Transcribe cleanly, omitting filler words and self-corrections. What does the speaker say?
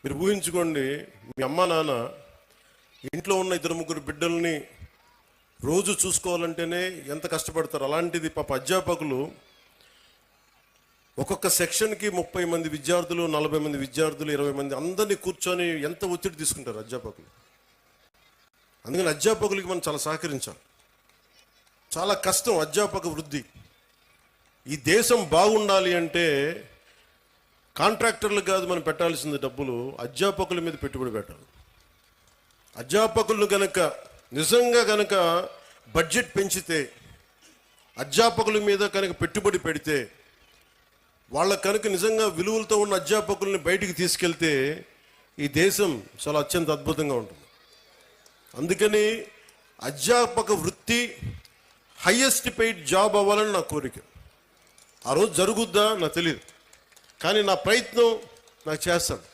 మీరు ఊహించుకోండి, మీ అమ్మ నాన్న ఇంట్లో ఉన్న 2-3 బిడ్డల్ని రోజు చూసుకోవాలంటేనే ఎంత కష్టపడతారు. అలాంటిది పాప అధ్యాపకులు ఒక్కొక్క సెక్షన్కి 30 మంది విద్యార్థులు, 40 మంది విద్యార్థులు, 20 మంది అందరినీ కూర్చొని ఎంత ఒత్తిడి తీసుకుంటారు అధ్యాపకులు. అందుకని అధ్యాపకులకి మనం చాలా సహకరించాలి. చాలా కష్టం అధ్యాపక వృద్ధి. ఈ దేశం బాగుండాలి అంటే కాంట్రాక్టర్లకు కాదు మనం పెట్టాల్సింది డబ్బులు, అధ్యాపకుల మీద పెట్టుబడి పెట్టాలి. అధ్యాపకులను గనక నిజంగా గనక బడ్జెట్ పెంచితే, అధ్యాపకుల మీద కనుక పెట్టుబడి పెడితే, వాళ్ళ కనుక నిజంగా విలువలతో ఉన్న అధ్యాపకుల్ని బయటికి తీసుకెళ్తే ఈ దేశం చాలా అత్యంత అద్భుతంగా ఉంటుంది. అందుకని అధ్యాపక వృత్తి హయ్యెస్ట్ పెయిడ్ జాబ్ అవ్వాలని నా కోరిక. ఆ రోజు జరుగుద్దా నాకు తెలియదు, కానీ నా ప్రయత్నం నాకు చేస్తాను.